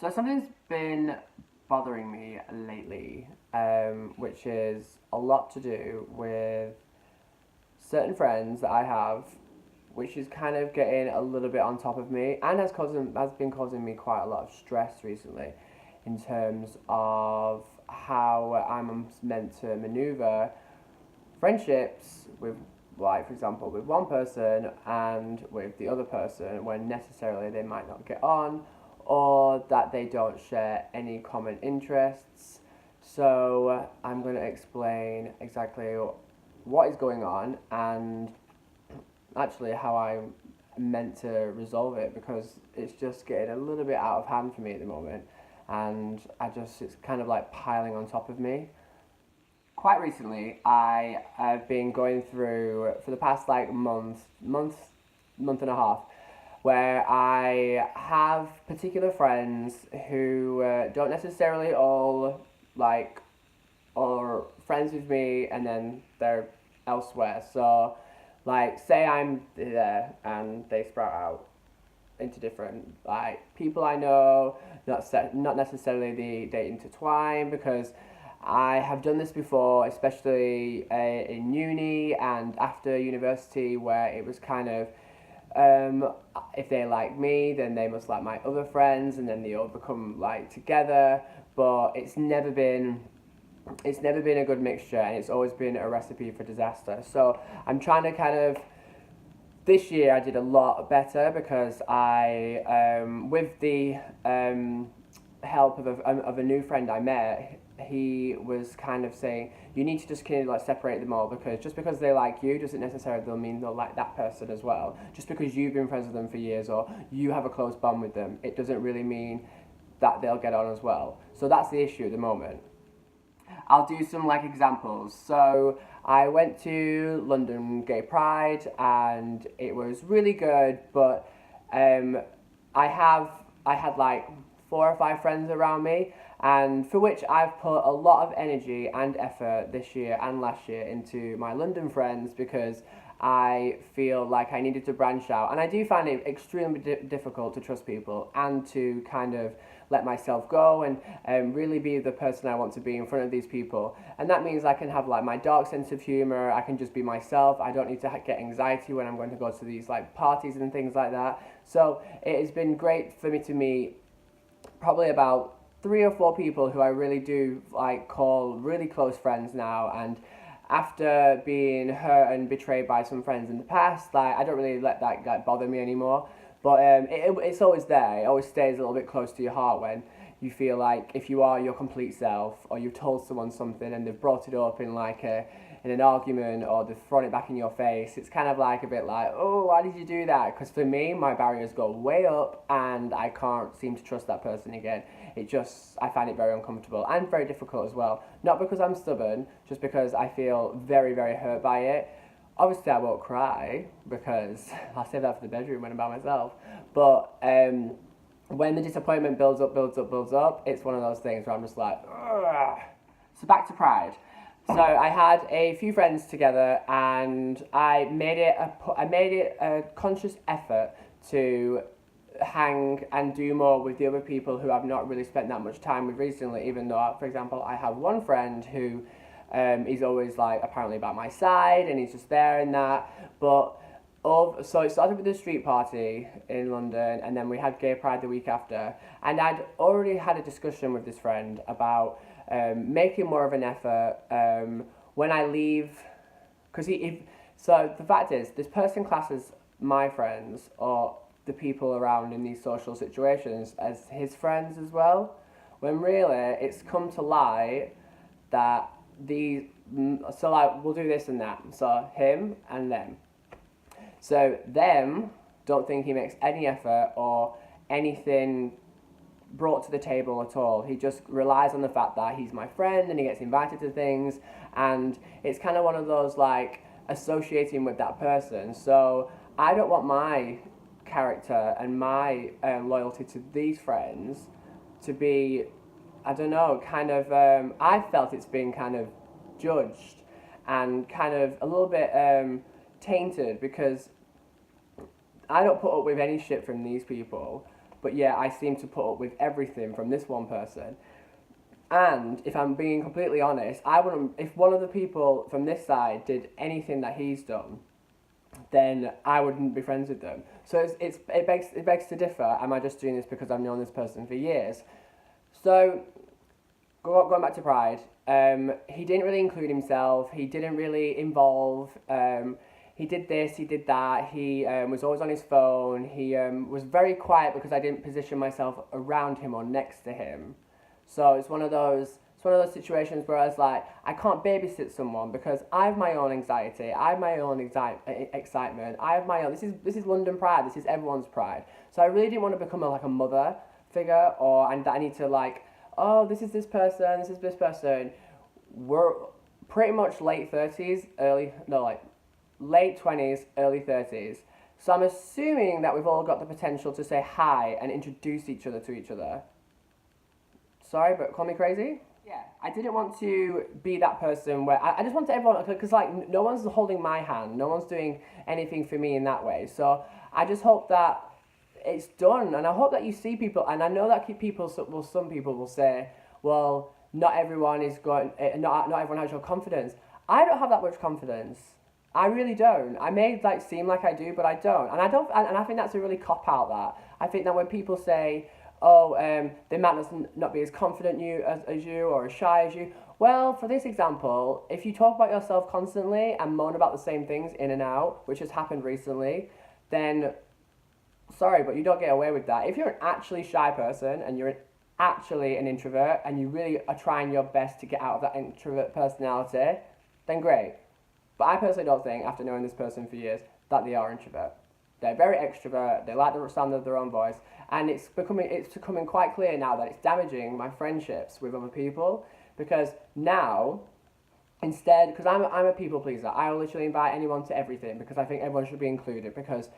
So something's been bothering me lately, which is a lot to do with certain friends that I have, which is kind of getting a little bit on top of me and has been causing me quite a lot of stress recently, in terms of how I'm meant to maneuver friendships with, like, for example, with one person and with the other person when necessarily they might not get on, or that they don't share any common interests. So I'm going to explain exactly what is going on and actually how I'm meant to resolve it, because it's just getting a little bit out of hand for me at the moment, and it's kind of like piling on top of me. Quite recently, I have been going through, for the past like month and a half, where I have particular friends who don't necessarily all like are friends with me, and then they're elsewhere. So, like, say I'm there and they sprout out into different like people I know, not necessarily they intertwine, because I have done this before, especially in uni and after university, where it was kind of if they like me, then they must like my other friends, and then they all become like together. But it's never been a good mixture, and it's always been a recipe for disaster. So I'm trying to kind of, this year I did a lot better, because with the help of a new friend I met, he was kind of saying, you need to just kind of like separate them all, because just because they like you doesn't necessarily mean they'll like that person as well. Just because you've been friends with them for years, or you have a close bond with them, it doesn't really mean that they'll get on as well. So that's the issue at the moment. I'll do some like examples. So I went to London Gay Pride and it was really good, but um, I had like 4 or 5 friends around me, and for which I've put a lot of energy and effort this year and last year into my London friends, because I feel like I needed to branch out, and I do find it extremely difficult to trust people and to kind of let myself go and really be the person I want to be in front of these people. And that means I can have like my dark sense of humor. I can just be myself. I don't need to get anxiety when I'm going to go to these like parties and things like that. So it has been great for me to meet probably about 3 or 4 people who I really do like call really close friends now. And after being hurt and betrayed by some friends in the past, like, I don't really let that like bother me anymore. But it's always there. It always stays a little bit close to your heart when you feel like, if you are your complete self, or you've told someone something and they've brought it up in an argument, or they've thrown it back in your face, it's kind of like a bit like, oh, why did you do that? Because for me, my barriers go way up, and I can't seem to trust that person again. I find it very uncomfortable and very difficult as well. Not because I'm stubborn, just because I feel very, very hurt by it. Obviously, I won't cry, because I'll save that for the bedroom when I'm by myself. But when the disappointment builds up, it's one of those things where I'm just like, ugh. So back to Pride. So I had a few friends together, and I made it a conscious effort to hang and do more with the other people who I've not really spent that much time with recently. Even though, for example, I have one friend who he's always like apparently by my side, and he's just there in that. But so it started with the street party in London, and then we had Gay Pride the week after, and I'd already had a discussion with this friend about making more of an effort when I leave, because so the fact is, this person classes my friends, or the people around in these social situations, as his friends as well, when really it's come to light that so like, we'll do this and that, so him and them. So them don't think he makes any effort or anything brought to the table at all. He just relies on the fact that he's my friend and he gets invited to things, and it's kind of one of those like associating with that person. So I don't want my character and my loyalty to these friends to be, I don't know, kind of, I felt it's been kind of judged and kind of a little bit tainted, because I don't put up with any shit from these people, but yeah, I seem to put up with everything from this one person. And if I'm being completely honest, I wouldn't. If one of the people from this side did anything that he's done, then I wouldn't be friends with them. So it begs to differ. Am I just doing this because I've known this person for years? So going back to Pride, he didn't really include himself. He didn't really involve. He did this. He did that. He was always on his phone. He was very quiet because I didn't position myself around him or next to him. So it's one of those situations where I was like, I can't babysit someone because I have my own anxiety, I have my own excitement, I have my own. This is London Pride. This is everyone's pride. So I really didn't want to become like a mother figure, and that I need to like, oh, this is this person, this is this person. We're pretty much late 20s, early 30s. So I'm assuming that we've all got the potential to say hi and introduce each other to each other. Sorry, but call me crazy? Yeah, I didn't want to be that person where I just wanted everyone, because like no one's holding my hand, no one's doing anything for me in that way. So I just hope that it's done, and I hope that you see people, and I know that some people will say, well, not everyone has your confidence. I don't have that much confidence. I really don't. I may like seem like I do, but I don't, and I think that's a really cop out. That I think that when people say, oh, they might not be as confident as you or as shy as you. Well, for this example, if you talk about yourself constantly and moan about the same things in and out, which has happened recently, then sorry, but you don't get away with that. If you're an actually shy person and you're actually an introvert and you really are trying your best to get out of that introvert personality, then great. But I personally don't think, after knowing this person for years, that they are introvert. They're very extrovert, they like the sound of their own voice, and it's becoming quite clear now that it's damaging my friendships with other people, because now, instead, because I'm a people pleaser, I will literally invite anyone to everything, because I think everyone should be included, because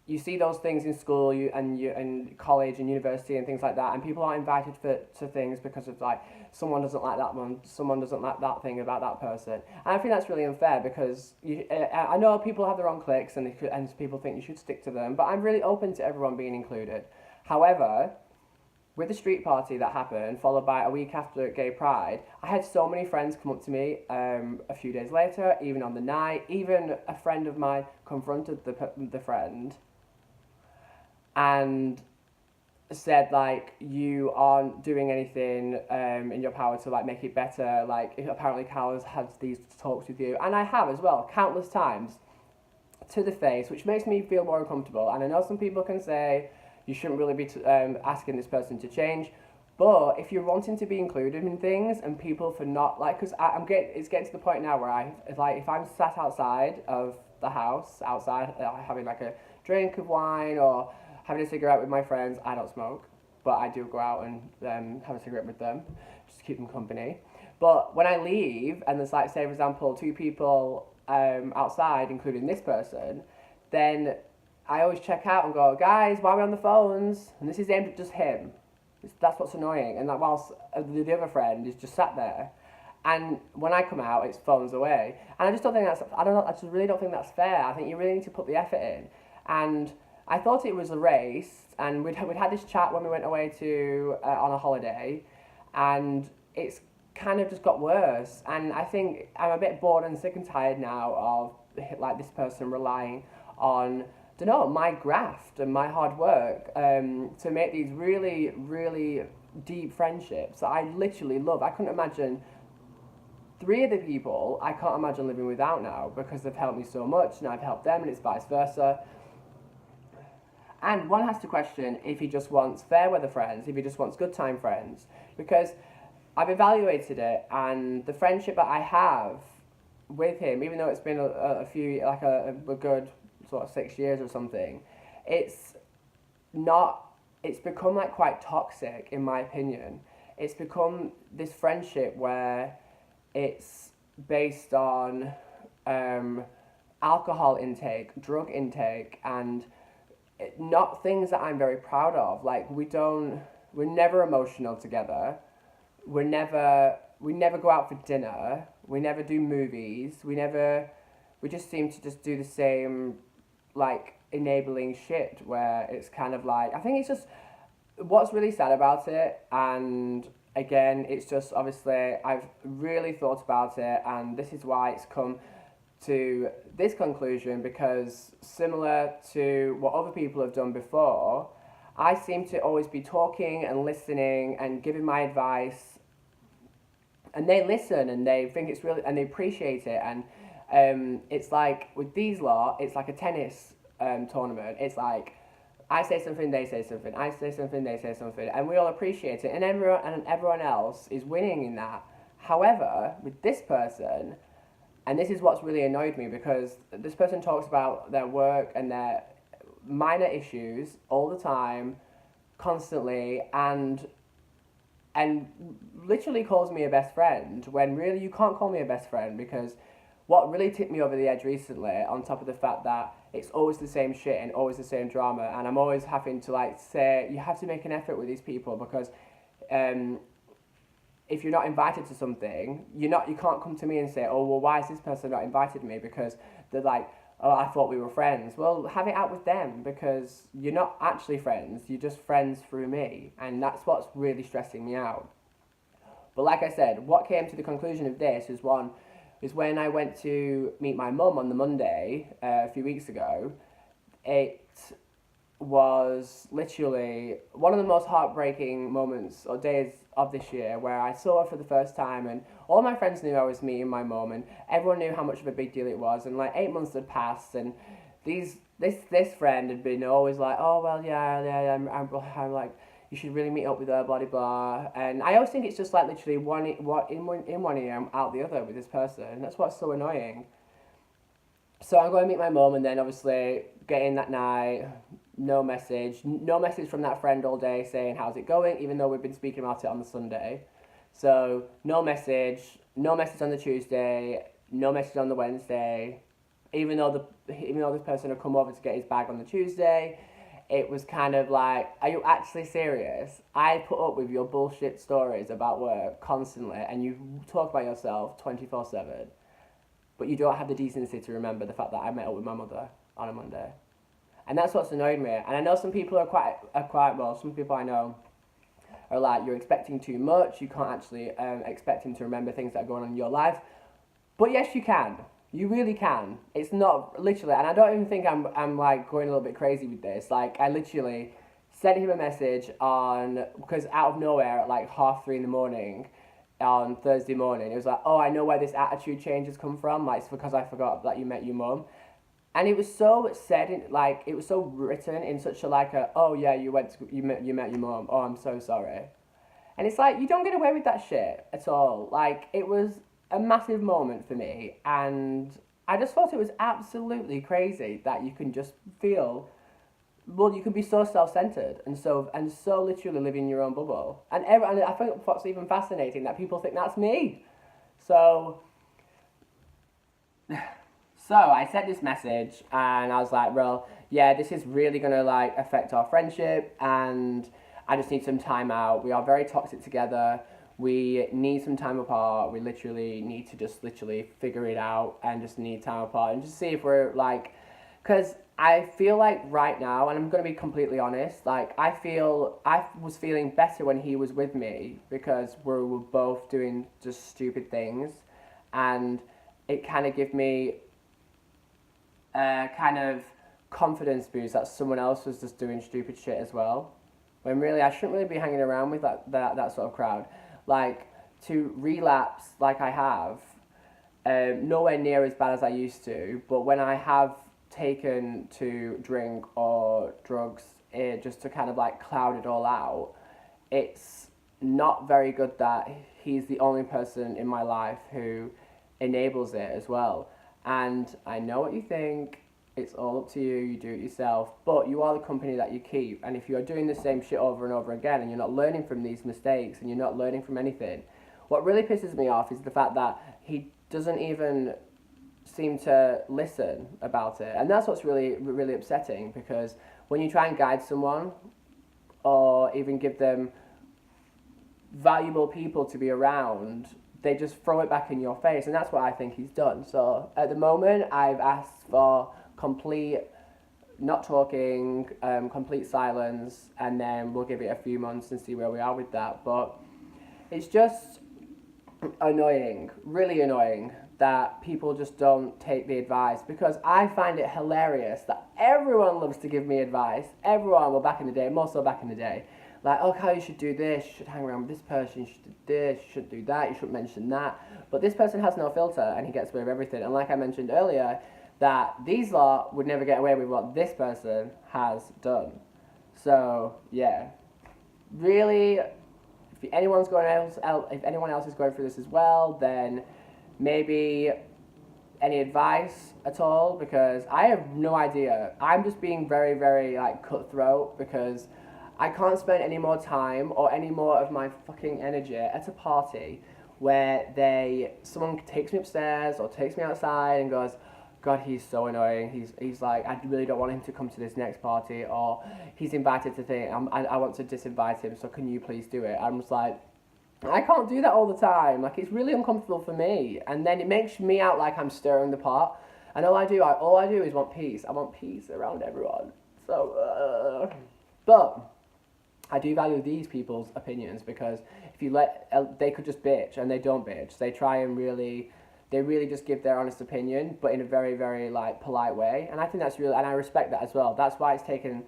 you see those things in school and college and university and things like that, and people aren't invited to things because of like someone doesn't like that one, someone doesn't like that thing about that person. And I think that's really unfair, because I know people have their own cliques and people think you should stick to them, but I'm really open to everyone being included. However, with the street party that happened, followed by a week after Gay Pride, I had so many friends come up to me a few days later, even on the night. Even a friend of mine confronted the friend and said, like, you aren't doing anything in your power to like make it better. Like, apparently Cal has had these talks with you, and I have as well, countless times, to the face, which makes me feel more uncomfortable. And I know some people can say you shouldn't really be asking this person to change, but if you're wanting to be included in things and people for not like, because it's getting to the point now where if I'm sat outside of the house, having like a drink of wine or having a cigarette with my friends. I don't smoke, but I do go out and have a cigarette with them, just to keep them company. But when I leave, and there's like, say for example, two people outside, including this person, then I always check out and go, guys, why are we on the phones? And this is aimed at just him. That's what's annoying. And like, whilst the other friend is just sat there, and when I come out, it's phones away. And I just don't think I just really don't think that's fair. I think you really need to put the effort in. And I thought it was a race, and we'd had this chat when we went away to on a holiday, and it's kind of just got worse. And I think I'm a bit bored and sick and tired now of like this person relying on, I don't know, my graft and my hard work to make these really, really deep friendships that I literally love. I couldn't imagine three of the people I can't imagine living without now, because they've helped me so much and I've helped them, and it's vice versa. And one has to question if he just wants fair weather friends, if he just wants good time friends, because I've evaluated it, and the friendship that I have with him, even though it's been a few, like a good sort of 6 years or something, it's become like quite toxic in my opinion. It's become this friendship where it's based on alcohol intake, drug intake, and not things that I'm very proud of. Like, we're never emotional together. We never go out for dinner. We never do movies. We just seem to just do the same, like, enabling shit where it's kind of like, I think it's just what's really sad about it, and again, it's just obviously I've really thought about it, and this is why it's come to this conclusion, because similar to what other people have done before, I seem to always be talking and listening and giving my advice, and they listen and they think it's really, and they appreciate it, and it's like with these lot, it's like a tennis tournament. It's like I say something, they say something. I say something, they say something, and we all appreciate it, and everyone else is winning in that. However, with this person, and this is what's really annoyed me, because this person talks about their work and their minor issues all the time, constantly, and literally calls me a best friend when really you can't call me a best friend, because what really tipped me over the edge recently, on top of the fact that it's always the same shit and always the same drama, and I'm always having to like say, you have to make an effort with these people, because if you're not invited to something, you can't come to me and say, oh, well, why has this person not invited me? Because they're like, oh, I thought we were friends. Well, have it out with them, because you're not actually friends. You're just friends through me, and that's what's really stressing me out. But like I said, what came to the conclusion of this is when I went to meet my mum on the Monday a few weeks ago. It was literally one of the most heartbreaking moments or days of this year, where I saw her for the first time, and all my friends knew I was meeting my mum, and everyone knew how much of a big deal it was, and like 8 months had passed, and this friend had been always like, oh well, yeah, I'm like, you should really meet up with her, blah blah blah, and I always think it's just like literally in one ear, I'm out the other with this person, and that's what's so annoying. So I'm going to meet my mum, and then obviously get in that night, no message from that friend all day saying how's it going, even though we've been speaking about it on the Sunday. So no message on the Tuesday, no message on the Wednesday, even though this person had come over to get his bag on the Tuesday. It was kind of like, are you actually serious? I put up with your bullshit stories about work constantly, and you talk about yourself 24/7. But you don't have the decency to remember the fact that I met up with my mother on a Monday. And that's what's annoyed me. And I know some people are quite well, some people I know are like, you're expecting too much, you can't actually expect him to remember things that are going on in your life. But yes, you can. You really can. It's not, literally, and I don't even think I'm like going a little bit crazy with this. Like, I literally sent him a message because out of nowhere at like 3:30 in the morning, on Thursday morning, it was like, oh, I know where this attitude change has come from, like, it's because I forgot that you met your mum. And it was so it was so written in such a like a, oh yeah, you met your mum, oh, I'm so sorry. And it's like, you don't get away with that shit at all. Like, it was a massive moment for me, and I just thought it was absolutely crazy that you can just feel, well, you can be so self-centered and so literally live in your own bubble. And I think what's even fascinating, that people think that's me. So I sent this message, and I was like, well, yeah, this is really gonna like affect our friendship, and I just need some time out. We are very toxic together. We need some time apart. We literally need to just literally figure it out, and just need time apart, and just see if we're like, because I feel like right now, and I'm going to be completely honest, like I was feeling better when he was with me, because we were both doing just stupid things, and it kind of gave me a kind of confidence boost that someone else was just doing stupid shit as well, when really I shouldn't really be hanging around with that sort of crowd. Like, to relapse like I have, nowhere near as bad as I used to, but when I have taken to drink or drugs, just to kind of like cloud it all out, it's not very good that he's the only person in my life who enables it as well. And I know what you think, it's all up to you, you do it yourself, but you are the company that you keep. And if you're doing the same shit over and over again, and you're not learning from these mistakes, and you're not learning from anything, what really pisses me off is the fact that he doesn't even seem to listen about it. And that's what's really, really upsetting, because when you try and guide someone, or even give them valuable people to be around, they just throw it back in your face, and that's what I think he's done. So at the moment, I've asked for complete not talking, complete silence, and then we'll give it a few months and see where we are with that. But it's just annoying, really annoying, that people just don't take the advice, because I find it hilarious that everyone loves to give me advice. Everyone, well, back in the day, more so back in the day, like, oh, Kyle, you should do this, you should hang around with this person, you should do this, you shouldn't do that, you shouldn't mention that. But this person has no filter, and he gets away with everything. And like I mentioned earlier, that these lot would never get away with what this person has done. So, yeah. Really, if anyone else is going through this as well, then maybe any advice at all, because I have no idea. I'm just being very, very, like, cutthroat, because I can't spend any more time or any more of my fucking energy at a party where someone takes me upstairs or takes me outside and goes, God, he's so annoying. He's like, I really don't want him to come to this next party, or he's invited to things. I want to disinvite him, so can you please do it? I'm just like, I can't do that all the time. Like, it's really uncomfortable for me, and then it makes me out like I'm stirring the pot. And all I do is want peace. I want peace around everyone. So, but I do value these people's opinions, because if you they could just bitch, and they don't bitch. They try and they really just give their honest opinion, but in a very, very, like, polite way. And I think that's really, and I respect that as well. That's why I've taken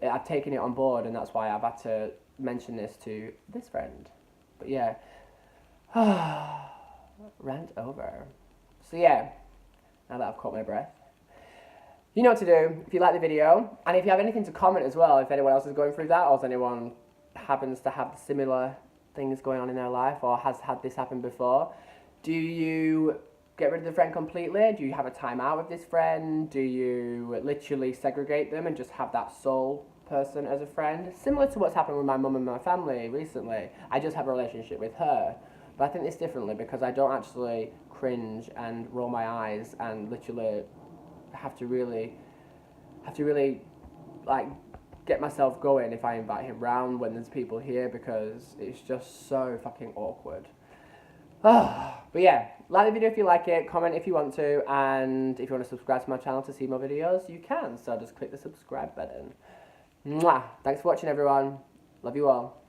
it on board, and that's why I've had to mention this to this friend. But yeah, rant over. So yeah, now that I've caught my breath, you know what to do. If you like the video, and if you have anything to comment as well, if anyone else is going through that, or if anyone happens to have similar things going on in their life, or has had this happen before, do you get rid of the friend completely? Do you have a time out with this friend? Do you literally segregate them and just have that sole person as a friend? Similar to what's happened with my mum and my family recently. I just have a relationship with her. But I think it's differently, because I don't actually cringe and roll my eyes and literally have to really like get myself going if I invite him round when there's people here, because it's just so fucking awkward. But yeah, like the video if you like it, comment if you want to, and if you want to subscribe to my channel to see more videos, you can. So just click the subscribe button. Mwah! Thanks for watching, everyone. Love you all.